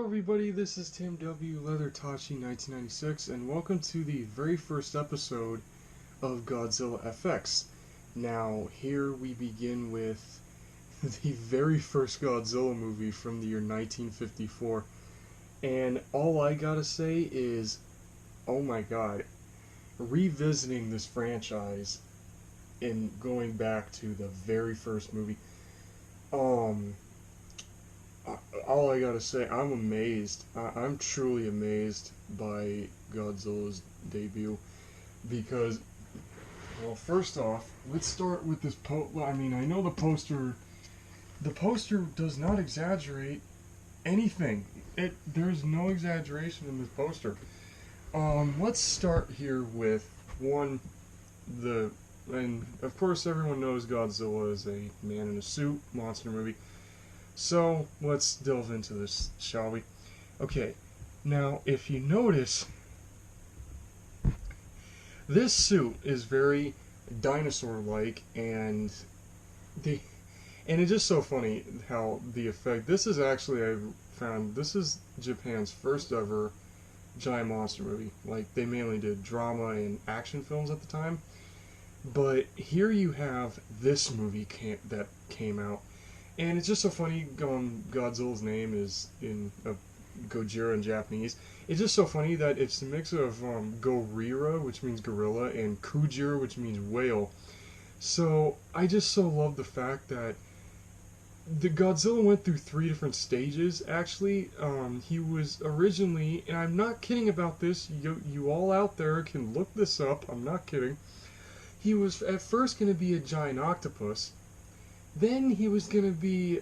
Hello everybody, this is Tim W. Leathertachi 1996 and welcome to the very first episode of Godzilla FX. Now, here we begin with the very first Godzilla movie from the year 1954, and all I gotta say is, oh my god, revisiting this franchise and going back to the very first movie, all I gotta say, I'm amazed. I'm truly amazed by Godzilla's debut because, well, first off, let's start with this I mean, I know the poster. The poster does not exaggerate anything. There's no exaggeration in this poster. Let's start here with and of course everyone knows Godzilla is a man in a suit monster movie. So, let's delve into this, shall we? Okay, now, if you notice, this suit is very dinosaur-like, and it's just so funny how the effect, this is Japan's first ever giant monster movie. Like, they mainly did drama and action films at the time, but here you have this movie that came out. And it's just so funny, Godzilla's name is in Gojira in Japanese. It's just so funny that it's a mix of Gorira, which means gorilla, and Kujira, which means whale. So I just so love the fact that the Godzilla went through 3 different stages, actually. He was originally, and I'm not kidding about this, you all out there can look this up, I'm not kidding. He was at first going to be a giant octopus. Then he was going to be,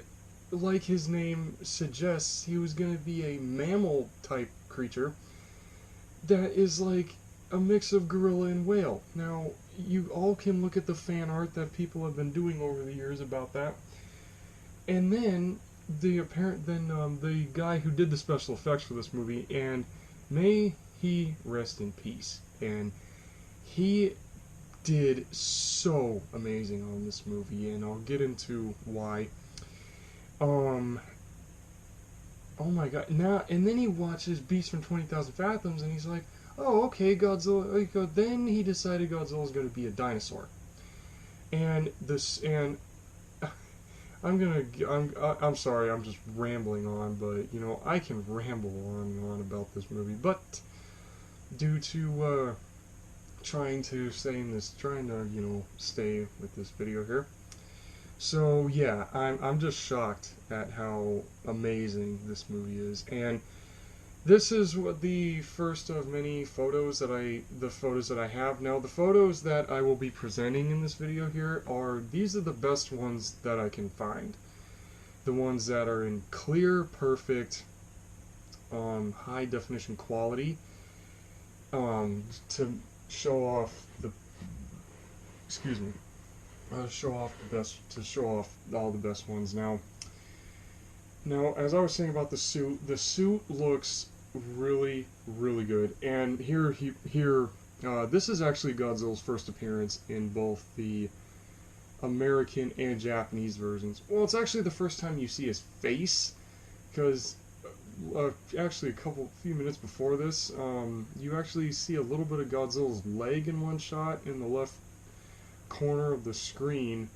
like his name suggests, he was going to be a mammal-type creature that is like a mix of gorilla and whale. Now, you all can look at the fan art that people have been doing over the years about that. And then, the guy who did the special effects for this movie, and may he rest in peace, and he did so amazing on this movie, and I'll get into why. Oh my god, now, and then he watches Beast from 20,000 Fathoms, and he's like, oh, okay, Godzilla, then he decided Godzilla's gonna be a dinosaur. And I'm sorry, I'm just rambling on, but, you know, I can ramble on and on about this movie, but due to, trying to stay with this video here. So yeah, I'm just shocked at how amazing this movie is, and this is what the first of many photos that I have. Now, the photos that I will be presenting in this video here these are the best ones that I can find. The ones that are in clear, perfect, high definition quality, to show off all the best ones. Now, as I was saying about the suit looks really, really good. And this is actually Godzilla's first appearance in both the American and Japanese versions. Well, it's actually the first time you see his face, because actually a few minutes before this, you actually see a little bit of Godzilla's leg in one shot in the left corner of the screen,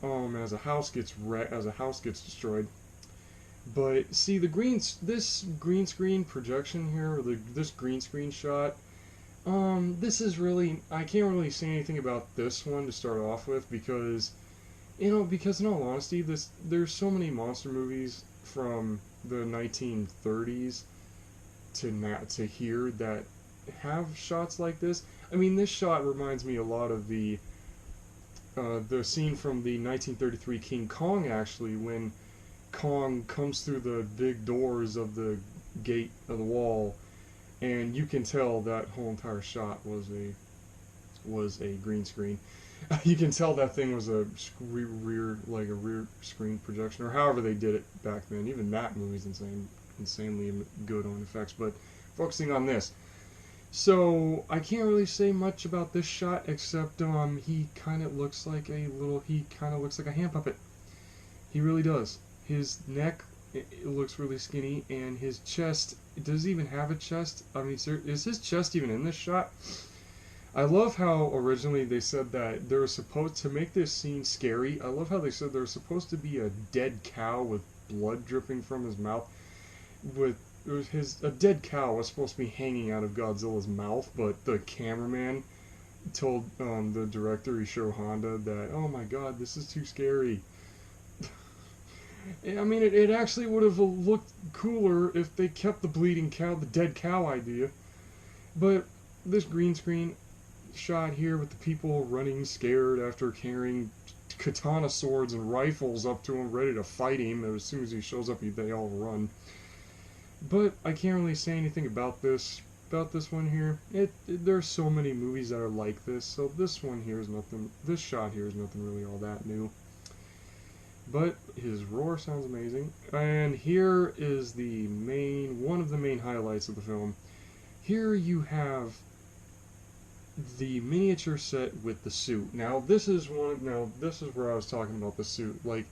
as a house gets destroyed. But see, this green screen projection here, or this green screen shot, this is really, I can't really say anything about this one to start off with, because in all honesty, there's so many monster movies from the 1930s to here that have shots like this. I mean, this shot reminds me a lot of the scene from the 1933 King Kong, actually, when Kong comes through the big doors of the gate of the wall, and you can tell that whole entire shot was a green screen. You can tell that thing was a rear screen projection, or however they did it back then. Even that movie's insanely good on effects. But focusing on this, so I can't really say much about this shot, except he kind of looks like a hand puppet. He really does. His neck it looks really skinny, and his chest, does he even have a chest? I mean, sir, is his chest even in this shot? I love how originally they said that there was supposed to make this scene scary. I love how they said there was supposed to be a dead cow with blood dripping from his mouth. With a dead cow was supposed to be hanging out of Godzilla's mouth, but the cameraman told the director Isho Honda that, oh my god, this is too scary. I mean, it actually would have looked cooler if they kept the bleeding cow, the dead cow idea. But this green screen shot here with the people running scared after carrying katana swords and rifles up to him, ready to fight him. As soon as he shows up, they all run. But I can't really say anything about this one here. There's so many movies that are like this, so this one here is nothing. This shot here is nothing really all that new. But his roar sounds amazing, and here is one of the main highlights of the film. Here you have the miniature set with the suit. Now this is where I was talking about the suit. Like,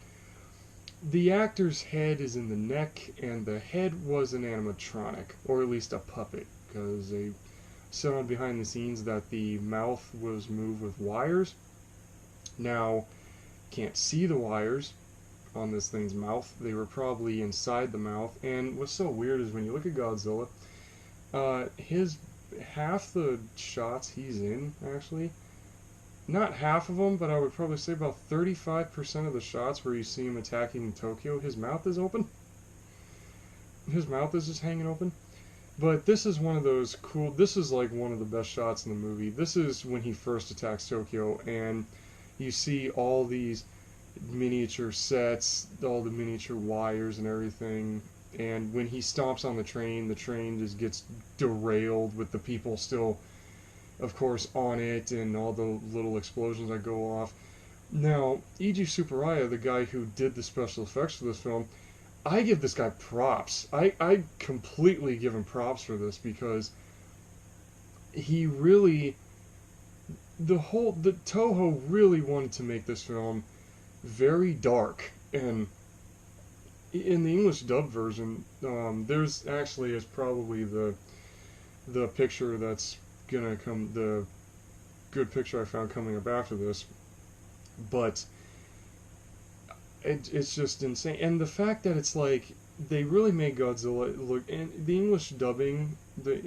the actor's head is in the neck, and the head was an animatronic, or at least a puppet, because they saw behind the scenes that the mouth was moved with wires. Now, can't see the wires on this thing's mouth. They were probably inside the mouth, and what's so weird is when you look at Godzilla, his half the shots he's in, actually, not half of them, but I would probably say about 35% of the shots where you see him attacking Tokyo, his mouth is open. His mouth is just hanging open. But this is one of those cool, this is like one of the best shots in the movie. This is when he first attacks Tokyo, and you see all these miniature sets, all the miniature wires and everything. And when he stomps on the train just gets derailed with the people still, of course, on it, and all the little explosions that go off. Now, Eiji Tsuburaya, the guy who did the special effects for this film, I give this guy props. I completely give him props for this, because he really, the Toho really wanted to make this film very dark. And in the English dub version, there's actually is probably the picture that's gonna come, the good picture I found coming up after this, but it's just insane. And the fact that it's like they really made Godzilla look, in the English dubbing, the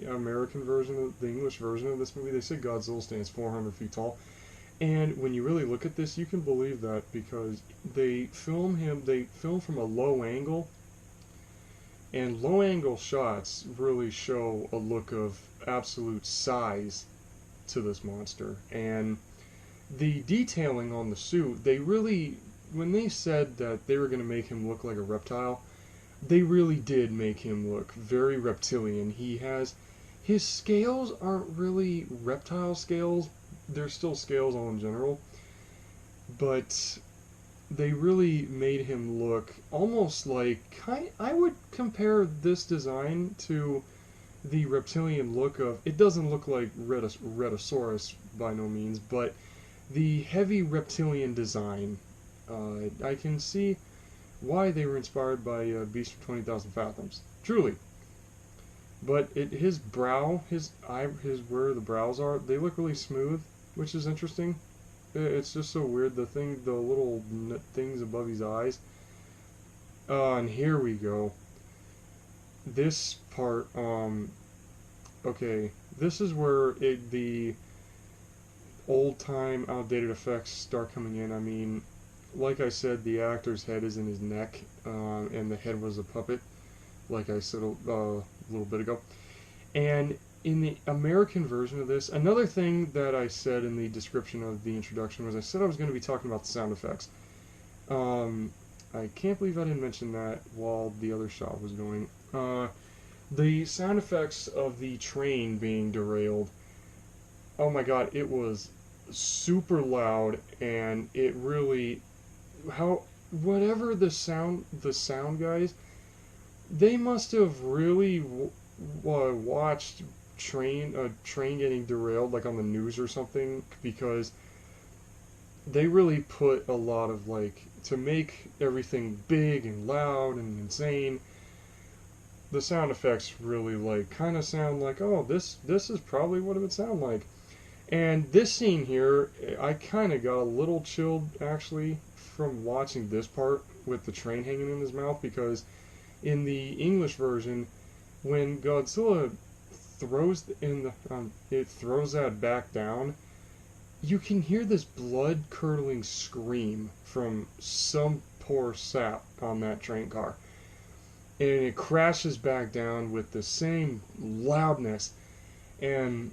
English version of this movie, they say Godzilla stands 400 feet tall. And when you really look at this, you can believe that, because they film from a low angle, and low angle shots really show a look of absolute size to this monster. And the detailing on the suit, they really, when they said that they were going to make him look like a reptile, they really did make him look very reptilian. His scales aren't really reptile scales, they're still scales all in general, but they really made him look almost like, I would compare this design to the reptilian look of, it doesn't look like Rhedosaurus by no means, but the heavy reptilian design. I can see why they were inspired by Beast from 20,000 Fathoms, truly. But his brow, where the brows are, they look really smooth, which is interesting. It's just so weird, the little things above his eyes. And here we go. This part, okay, this is where the old-time, outdated effects start coming in. I mean, like I said, the actor's head is in his neck, and the head was a puppet, like I said a little bit ago. And in the American version of this, another thing that I said in the description of the introduction was I said I was going to be talking about the sound effects. I can't believe I didn't mention that while the other shot was going. The sound effects of the train being derailed, oh my god, it was super loud, and it really, whatever the sound guys, they must have really watched a train getting derailed, like on the news or something, because they really put a lot of, like, to make everything big and loud and insane, the sound effects really like kind of sound like, oh, this is probably what it would sound like. And this scene here, I kind of got a little chilled actually from watching this part with the train hanging in his mouth, because in the English version, when Godzilla throws it throws that back down, you can hear this blood curdling scream from some poor sap on that train car, and it crashes back down with the same loudness, and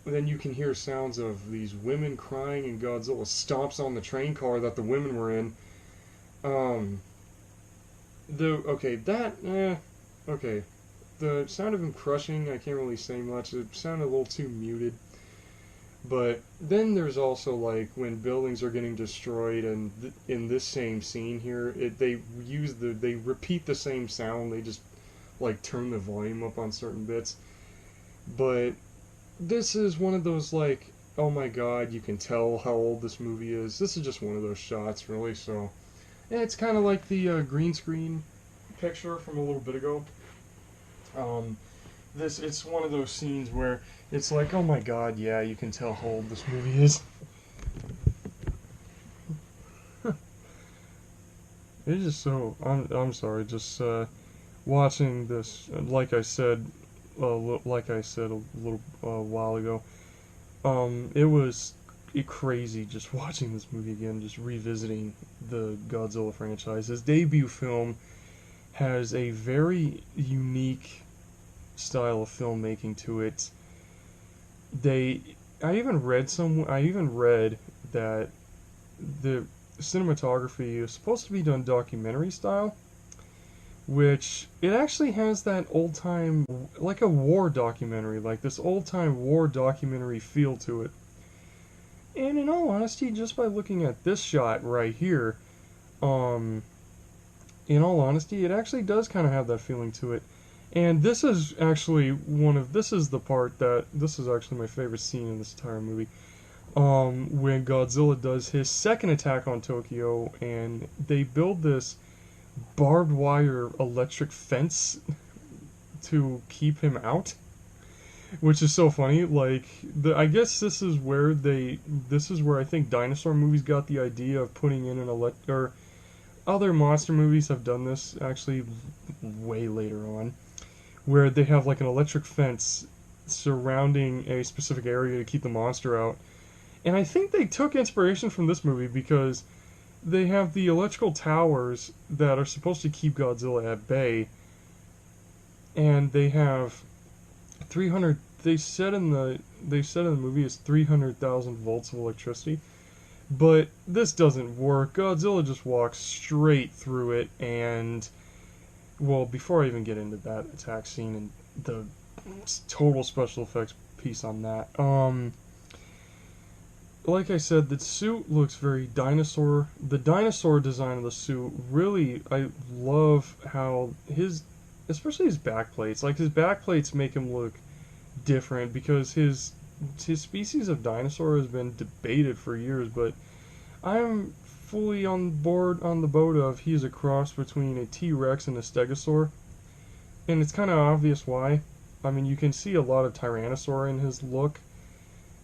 then you can hear sounds of these women crying, and Godzilla stomps on the train car that the women were in. Okay, the sound of him crushing, I can't really say much. It sounded a little too muted. But then there's also like when buildings are getting destroyed, and in this same scene here, they repeat the same sound. They just like turn the volume up on certain bits. But this is one of those like, oh my god, you can tell how old this movie is. This is just one of those shots, really. So, yeah, it's kind of like the green screen picture from a little bit ago. It's one of those scenes where it's like, oh my god, yeah, you can tell how old this movie is. It's just so, I'm sorry, just watching this, like I said a little while ago, it was crazy just watching this movie again, just revisiting the Godzilla franchise. His debut film has a very unique style of filmmaking to it. I even read that the cinematography is supposed to be done documentary style, which it actually has that old time, like a war documentary, like this old time war documentary feel to it. And in all honesty, just by looking at this shot right here, in all honesty, it actually does kind of have that feeling to it. And this is actually this is actually my favorite scene in this entire movie. When Godzilla does his second attack on Tokyo, and they build this barbed wire electric fence to keep him out, which is so funny. Like, I guess this is where I think dinosaur movies got the idea of putting in or other monster movies have done this actually way later on, where they have like an electric fence surrounding a specific area to keep the monster out. And I think they took inspiration from this movie, because they have the electrical towers that are supposed to keep Godzilla at bay, and they have 300. They said in the movie it's 300,000 volts of electricity, but this doesn't work. Godzilla just walks straight through it, and well, before I even get into that attack scene and the total special effects piece on that, like I said, the suit looks very dinosaur. The dinosaur design of the suit, really, I love how especially his backplates. Like, his backplates make him look different, because his species of dinosaur has been debated for years, but I'm fully on board on the boat of he's a cross between a T-Rex and a Stegosaur. And it's kind of obvious why. I mean, you can see a lot of Tyrannosaur in his look,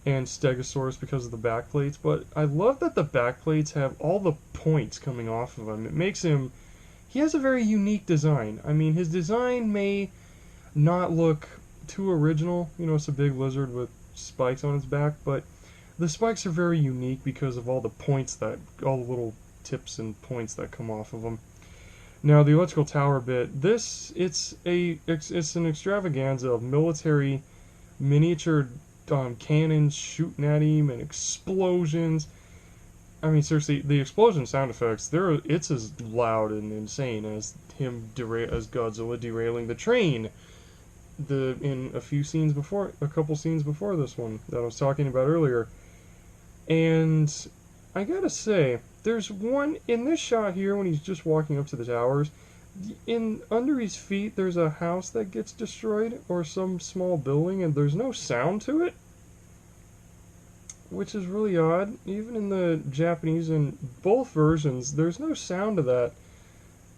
and Stegosaurus because of the backplates, but I love that the backplates have all the points coming off of him. It makes him... He has a very unique design. I mean, his design may not look too original. You know, it's a big lizard with spikes on its back, but the spikes are very unique because of all the points all the little tips and points that come off of them. Now, the electrical tower bit, it's an extravaganza of military miniature cannons shooting at him and explosions. I mean, seriously, the explosion sound effects, it's as loud and insane as as Godzilla derailing the train. In a couple scenes before this one that I was talking about earlier. And I gotta say, there's one in this shot here when he's just walking up to the towers. Under his feet, there's a house that gets destroyed, or some small building, and there's no sound to it. which is really odd. Even in the Japanese and both versions, there's no sound to that.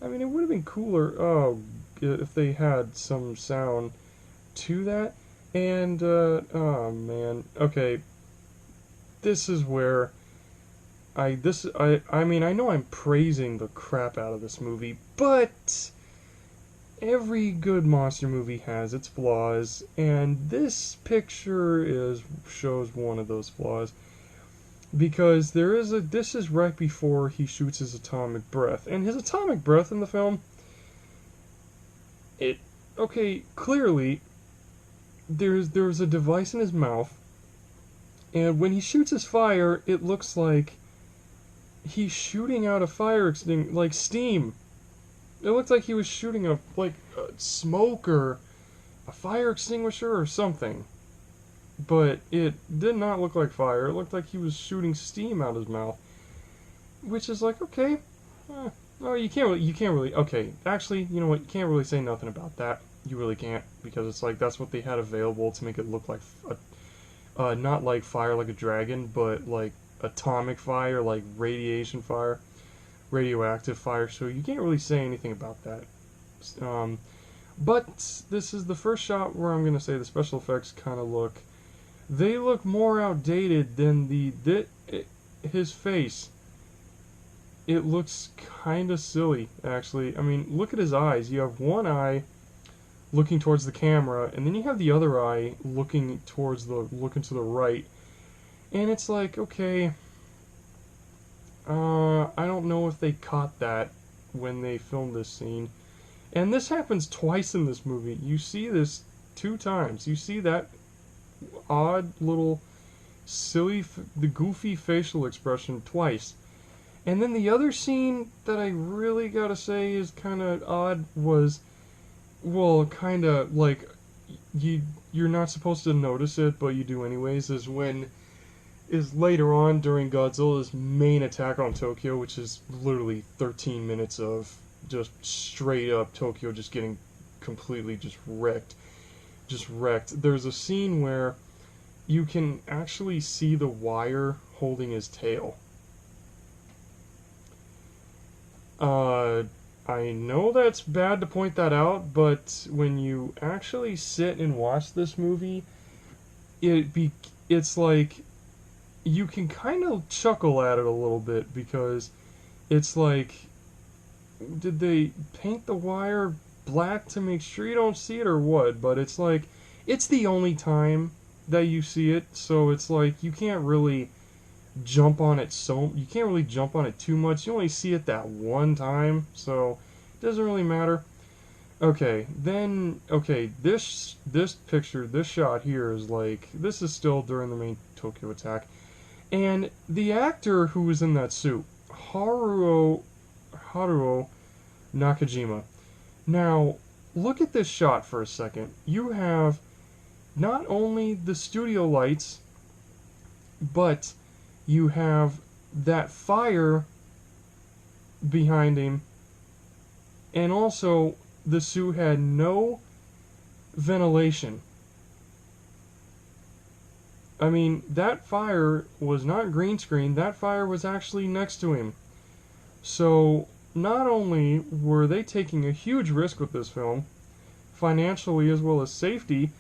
I mean, it would have been cooler, if they had some sound to that. And oh man, okay, this is where I mean, I know I'm praising the crap out of this movie, but every good monster movie has its flaws, and this picture shows one of those flaws because this is right before he shoots his atomic breath, and his atomic breath in the film, it okay, clearly there's a device in his mouth, and when he shoots his fire, it looks like he's shooting out a fire extinguisher, like steam. It looked like he was shooting a smoke or a fire extinguisher or something. But it did not look like fire. It looked like he was shooting steam out his mouth, which is like, okay, no, you can't really. Okay, actually, you know what? You can't really say nothing about that. You really can't, because it's like that's what they had available to make it look like not like fire like a dragon, but like atomic fire, like radiation fire, radioactive fire. So you can't really say anything about that. But this is the first shot where I'm gonna say the special effects kind of they look more outdated than his face. It looks kind of silly, actually. I mean, look at his eyes. You have one eye looking towards the camera, and then you have the other eye looking to the right. And it's like, okay, I don't know if they caught that when they filmed this scene. And this happens twice in this movie. You see this 2 times. You see that odd little the goofy facial expression twice. And then the other scene that I really gotta say is kind of odd was, well, kind of like you're not supposed to notice it, but you do anyways. Is later on during Godzilla's main attack on Tokyo, which is literally 13 minutes of just straight up Tokyo just getting completely just wrecked. There's a scene where you can actually see the wire holding his tail. I know that's bad to point that out, but when you actually sit and watch this movie, it's like you can kind of chuckle at it a little bit, because it's like, did they paint the wire black to make sure you don't see it or what? But it's like, it's the only time that you see it, so it's like you can't really jump on it too much. You only see it that one time, so it doesn't really matter. Okay, this picture, this shot here is like, this is still during the main Tokyo attack, and the actor who was in that suit, Haruo Nakajima. Now, look at this shot for a second. You have not only the studio lights, but you have that fire behind him, and also the suit had no ventilation. I mean, that fire was not green screen, that fire was actually next to him. So, not only were they taking a huge risk with this film, financially as well as safety,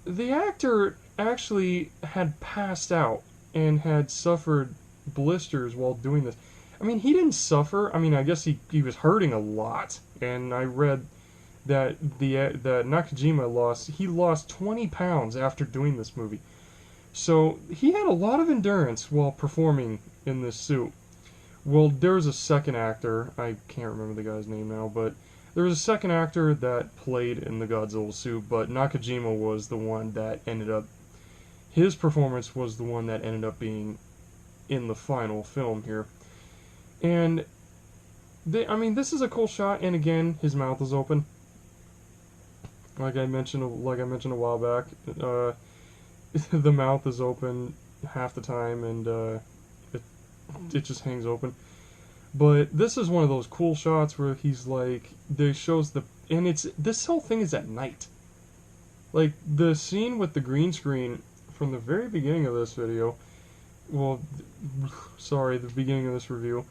the actor actually had passed out and had suffered blisters while doing this. I mean, he didn't suffer. I mean, I guess he was hurting a lot. And I read that that Nakajima lost 20 pounds after doing this movie. So he had a lot of endurance while performing in this suit. Well, there was a second actor. I can't remember the guy's name now, but there was a second actor that played in the Godzilla suit, but Nakajima was the one that his performance was the one that ended up being in the final film here. And I mean, this is a cool shot, and again, his mouth is open. Like I mentioned a while back, the mouth is open half the time, and it just hangs open. But this is one of those cool shots where he's like, this whole thing is at night. Like, the scene with the green screen from the very beginning of this video, well, sorry, the beginning of this review.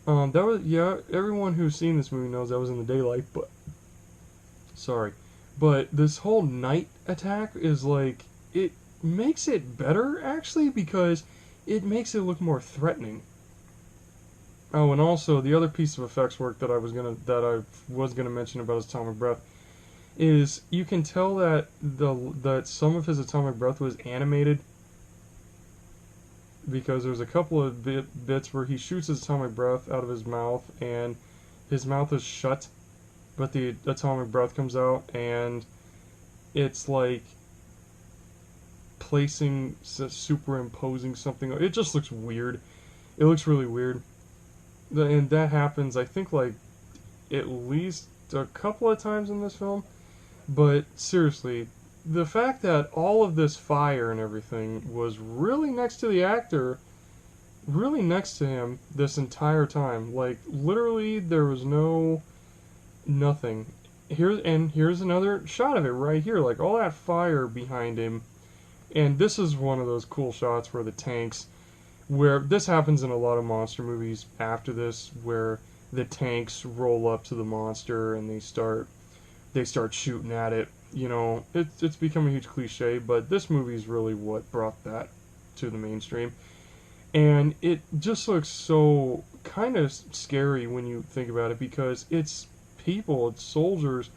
That was, yeah, everyone who's seen this movie knows that was in the daylight, but sorry. But this whole night attack is like, it makes it better actually because it makes it look more threatening. Oh, and also the other piece of effects work that I was gonna mention about his atomic breath is you can tell that that some of his atomic breath was animated because there's a couple of bits where he shoots his atomic breath out of his mouth and his mouth is shut, but the atomic breath comes out and it's like superimposing something. It just looks weird. It looks really weird. And that happens, I think, like at least a couple of times in this film. But seriously, the fact that all of this fire and everything was really next to the actor, really next to him this entire time, like literally there was nothing. Here's another shot of it right here, like all that fire behind him. And this is one of those cool shots where the tanks, where this happens in a lot of monster movies after this, where the tanks roll up to the monster and they start shooting at it. You know, it's become a huge cliche, but this movie is really what brought that to the mainstream. And it just looks so kind of scary when you think about it because it's people, it's soldiers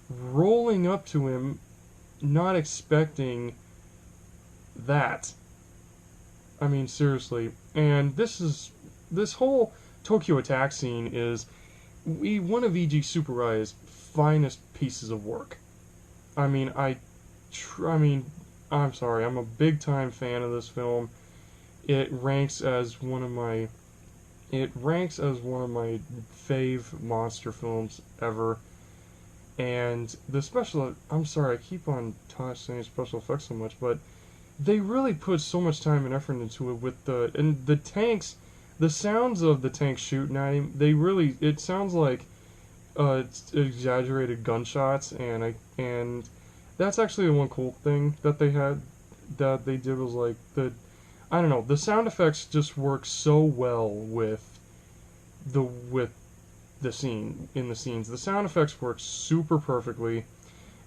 rolling up to him, not expecting that. I mean, seriously. And this whole Tokyo attack scene is one of E.G. Tsuburai's finest pieces of work. I mean, I'm sorry, I'm a big time fan of this film. It ranks as one of my fave monster films ever. And I'm sorry, I keep on saying special effects so much, but they really put so much time and effort into it with the tanks, the sounds of the tanks shooting at him. It sounds like it's exaggerated gunshots, and that's actually the one cool thing that they did was like I don't know, the sound effects just work so well with the scenes. The sound effects work super perfectly.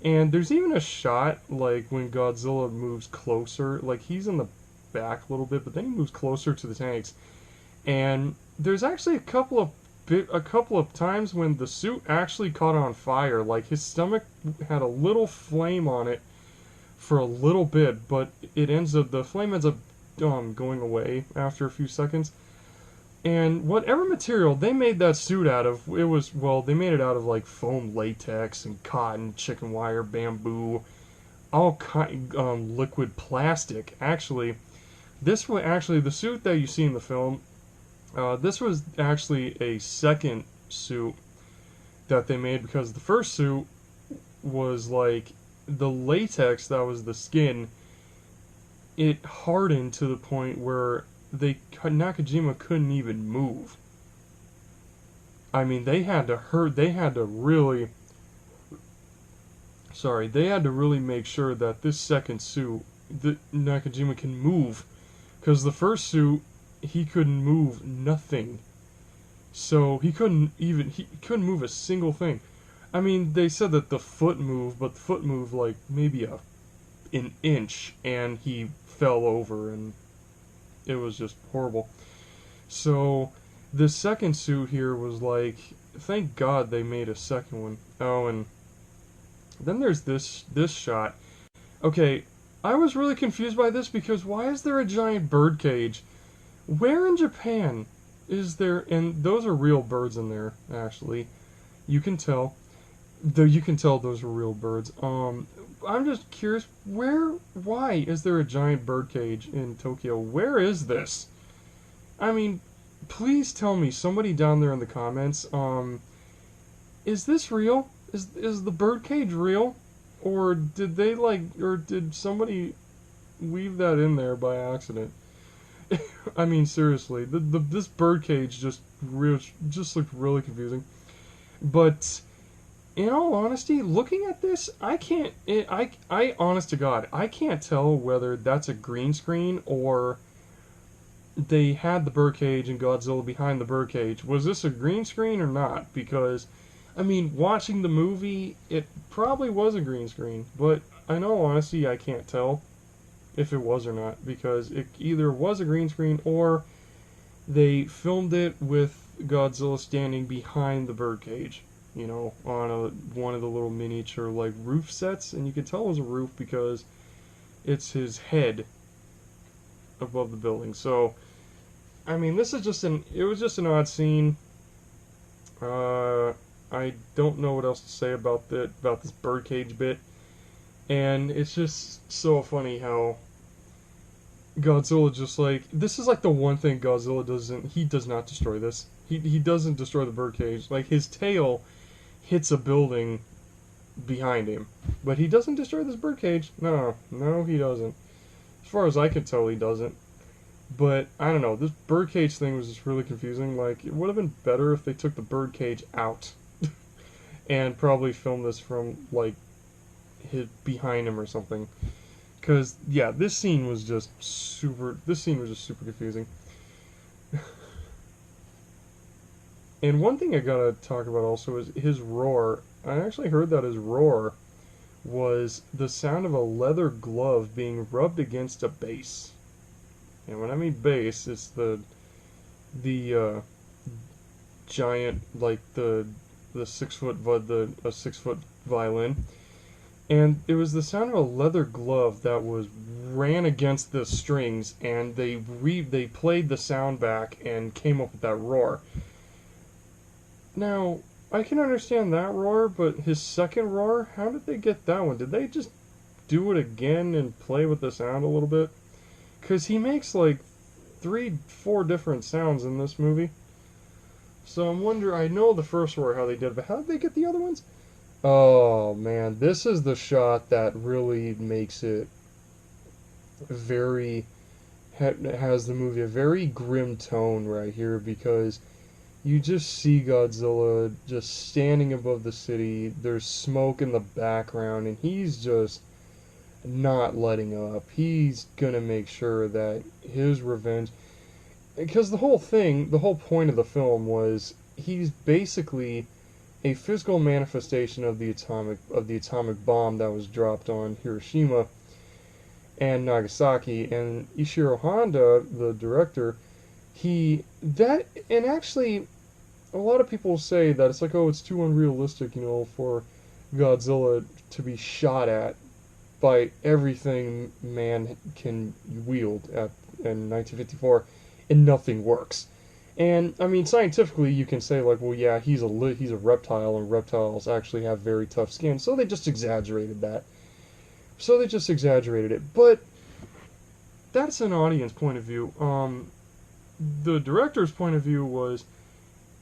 And there's even a shot like when Godzilla moves closer, like he's in the back a little bit, but then he moves closer to the tanks. And there's actually a couple of times when the suit actually caught on fire. Like his stomach had a little flame on it for a little bit, but the flame ends up going away after a few seconds. And whatever material they made that suit out of, they made it out of like foam latex and cotton, chicken wire, bamboo, all liquid plastic. Actually, the suit that you see in the film. This was actually a second suit that they made because the first suit was like the latex that was the skin. It hardened to the point where Nakajima couldn't even move. I mean, they had to really make sure that this second suit, that Nakajima can move, because the first suit, he couldn't move nothing. So he couldn't move a single thing. I mean, they said that the foot moved, but the foot moved like maybe an inch, and he fell over, and it was just horrible. So the second suit here was like, thank God they made a second one. Oh, and then there's this shot. Okay, I was really confused by this because why is there a giant bird cage? Where in Japan is there? And those are real birds in there, actually. You can tell. Though you can tell those are real birds. I'm just curious, why is there a giant bird cage in Tokyo? Where is this? I mean, please tell me, somebody down there in the comments, is this real? Is the bird cage real? Or did somebody weave that in there by accident? I mean, seriously, this bird cage just looked really confusing. But in all honesty, looking at this, I honest to God, I can't tell whether that's a green screen or they had the birdcage and Godzilla behind the birdcage. Was this a green screen or not? Because, I mean, watching the movie, it probably was a green screen, but in all honesty, I can't tell if it was or not because it either was a green screen or they filmed it with Godzilla standing behind the birdcage, you know, on one of the little miniature like roof sets, and you could tell it was a roof because it's his head above the building. So, I mean, it was just an odd scene. I don't know what else to say about this birdcage bit, and it's just so funny how Godzilla just like this is like the one thing Godzilla doesn't he does not destroy this. He doesn't destroy the birdcage. Like his tail hits a building behind him, but he doesn't destroy this birdcage. No, he doesn't. As far as I can tell, he doesn't. But I don't know. This birdcage thing was just really confusing. Like it would have been better if they took the birdcage out and probably filmed this from like his behind him or something. Because yeah, this scene was just super. This scene was just super confusing. And one thing I gotta talk about also is his roar. I actually heard that his roar was the sound of a leather glove being rubbed against a base. And when I mean base, it's the giant like the 6 foot the a 6 foot violin, and it was the sound of a leather glove that was ran against the strings, and they played the sound back and came up with that roar. Now I can understand that roar, but his second roar, how did they get that one? Did they just do it again and play with the sound a little bit? Because he makes like 3, 4 different sounds in this movie. So I'm wondering, I know the first roar how they did, but how did they get the other ones? Oh man, this is the shot that really makes it very, has the movie a very grim tone right here because you just see Godzilla just standing above the city. There's smoke in the background, and he's just not letting up. He's gonna make sure that his revenge, because the whole thing, the whole point of the film was he's basically a physical manifestation of the atomic bomb that was dropped on Hiroshima and Nagasaki. And Ishiro Honda, the director, and actually a lot of people say that it's like, oh, it's too unrealistic, you know, for Godzilla to be shot at by everything man can wield in 1954, and nothing works. And I mean, scientifically, you can say like, well, yeah, he's a reptile, and reptiles actually have very tough skin, so they just exaggerated that. So they just exaggerated it, but that's an audience point of view. The director's point of view was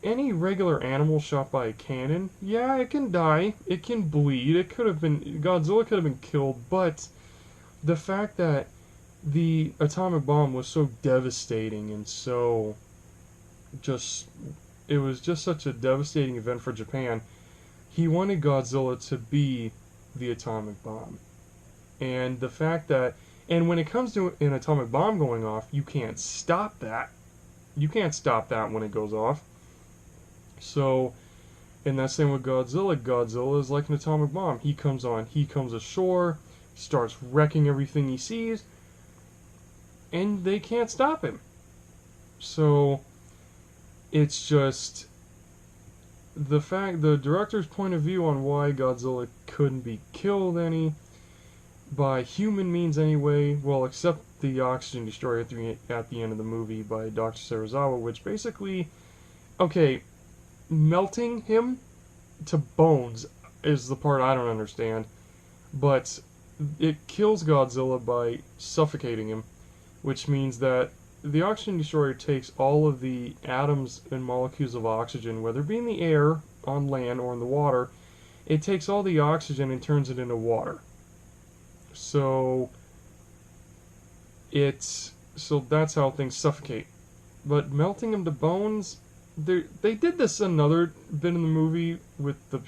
any regular animal shot by a cannon, yeah, it can die, it can bleed, Godzilla could have been killed, but the fact that the atomic bomb was so devastating and so it was just such a devastating event for Japan, he wanted Godzilla to be the atomic bomb. And the fact that, and when it comes to an atomic bomb going off, you can't stop that. You can't stop that when it goes off. So, in that same with Godzilla, Godzilla is like an atomic bomb. He comes ashore, starts wrecking everything he sees, and they can't stop him. So, it's just the director's point of view on why Godzilla couldn't be killed by human means anyway, well, except the oxygen destroyer at the end of the movie by Dr. Serizawa, which basically, okay, melting him to bones is the part I don't understand, but it kills Godzilla by suffocating him, which means that the oxygen destroyer takes all of the atoms and molecules of oxygen, whether it be in the air, on land, or in the water, it takes all the oxygen and turns it into water. So that's how things suffocate. But melting them to bones, they did this another bit in the movie with the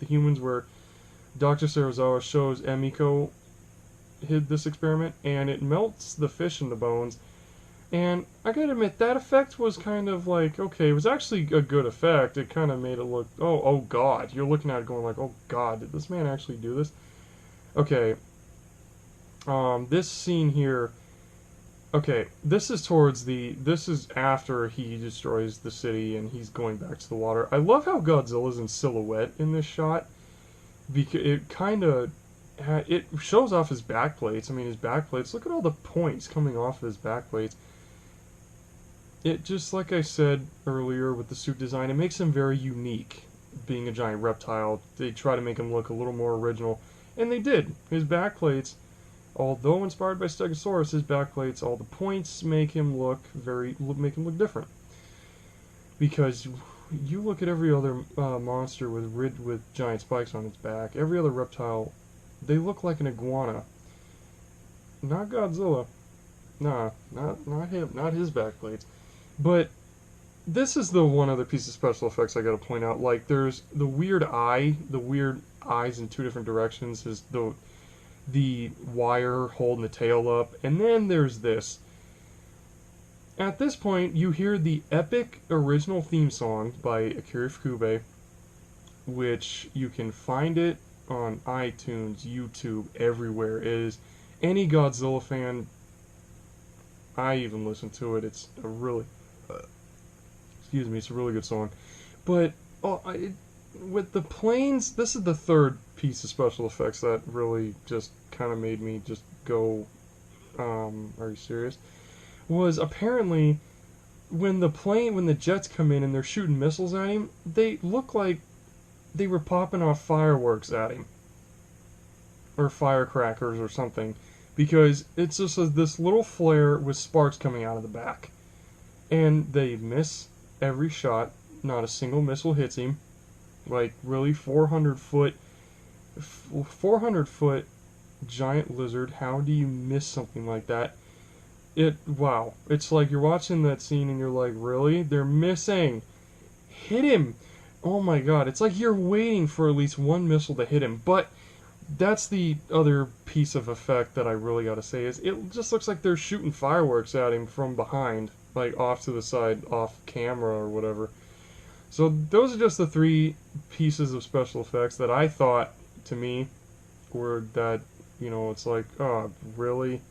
humans where Dr. Serizawa shows Emiko this experiment, and it melts the fish into bones, And I gotta admit, that effect was kind of like, okay, it was actually a good effect. It kind of made it look, oh god. You're looking at it going like, oh god, did this man actually do this? Okay, this scene here, okay, this is after he destroys the city and he's going back to the water. I love how Godzilla's in silhouette in this shot, because it kind of, it shows off his backplates. I mean, his backplates, look at all the points coming off of his backplates. It just, like I said earlier with the suit design, it makes him very unique. Being a giant reptile, they try to make him look a little more original, and they did. His backplates, although inspired by Stegosaurus, his backplates, all the points make him look different. Because you look at every other monster with giant spikes on its back, every other reptile, they look like an iguana. Not Godzilla. Nah, not him, not his backplates. But this is the one other piece of special effects I gotta point out. Like, there's the weird eyes in two different directions, is the wire holding the tail up, and then there's this. At this point, you hear the epic original theme song by Akira Ifukube, which you can find it on iTunes, YouTube, everywhere. It is any Godzilla fan. I even listen to it. It's a really, it's a really good song. But with the planes, this is the third piece of special effects that really just kind of made me just go, are you serious? Was apparently when the jets come in and they're shooting missiles at him, they look like they were popping off fireworks at him, or firecrackers or something, because it's just this little flare with sparks coming out of the back, and they miss every shot. Not a single missile hits him. Like, really, 400 foot giant lizard. How do you miss something like that? Wow. It's like you're watching that scene and you're like, really? They're missing. Hit him. Oh my god. It's like you're waiting for at least one missile to hit him. But that's the other piece of effect that I really gotta say, is it just looks like they're shooting fireworks at him from behind, like off to the side, off camera or whatever. So those are just the three pieces of special effects that I thought, to me, were that, it's like, oh, really?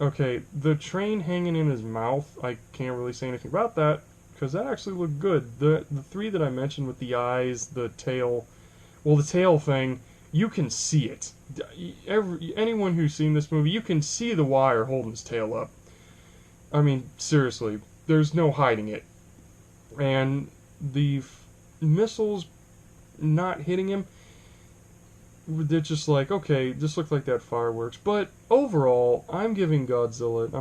Okay, the train hanging in his mouth, I can't really say anything about that, because that actually looked good. The three that I mentioned with the eyes, the tail, well, the tail thing, you can see it. Anyone who's seen this movie, you can see the wire holding his tail up. I mean, seriously, there's no hiding it. And the missiles not hitting him, they're just like, okay, just looked like that fireworks. But overall, I'm giving Godzilla,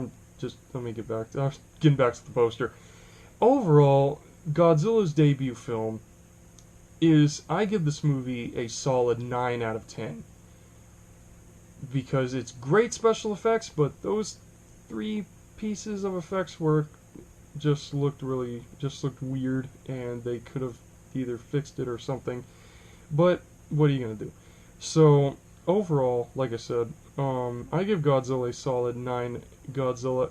getting back to the poster. Overall, Godzilla's debut film I give this movie a solid 9 out of 10. Because it's great special effects, but those three pieces of effects work just looked weird, and they could have either fixed it or something. But what are you gonna do? So overall, like I said, I give Godzilla a solid 9.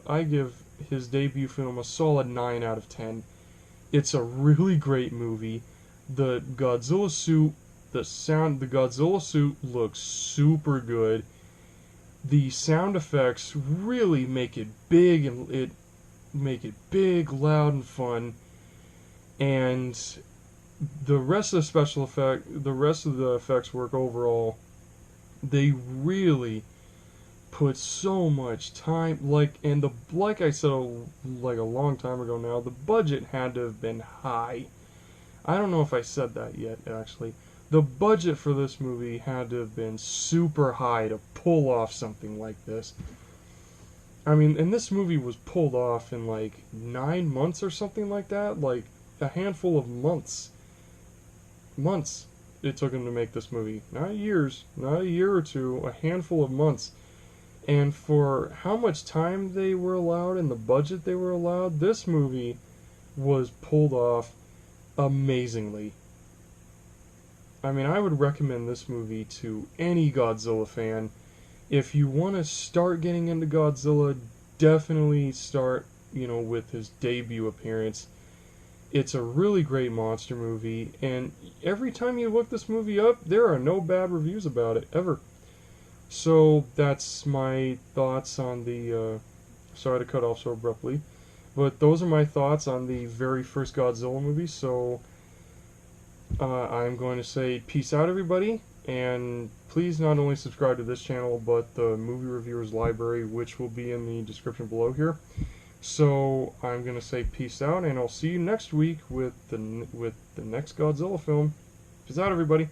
I give his debut film a solid 9 out of 10. It's a really great movie. The Godzilla suit, the Godzilla suit looks super good. The sound effects really make it big, and loud, and fun. And the rest of the effects work overall, they really put so much time, like I said, like a long time ago now, the budget had to have been high. I don't know if I said that yet, actually. The budget for this movie had to have been super high to pull off something like this. I mean, and this movie was pulled off in like 9 months or something like that, like a handful of months it took him to make this movie. Not years, not a year or two, a handful of months. And for how much time they were allowed and the budget they were allowed, this movie was pulled off amazingly. I mean, I would recommend this movie to any Godzilla fan. If you want to start getting into Godzilla, definitely start, with his debut appearance. It's a really great monster movie, and every time you look this movie up, there are no bad reviews about it, ever. So that's my thoughts on the. Sorry to cut off so abruptly, but those are my thoughts on the very first Godzilla movie. So I'm going to say peace out, everybody, and please not only subscribe to this channel, but the Movie Reviewers Library, which will be in the description below here. So I'm going to say peace out, and I'll see you next week with the next Godzilla film. Peace out, everybody.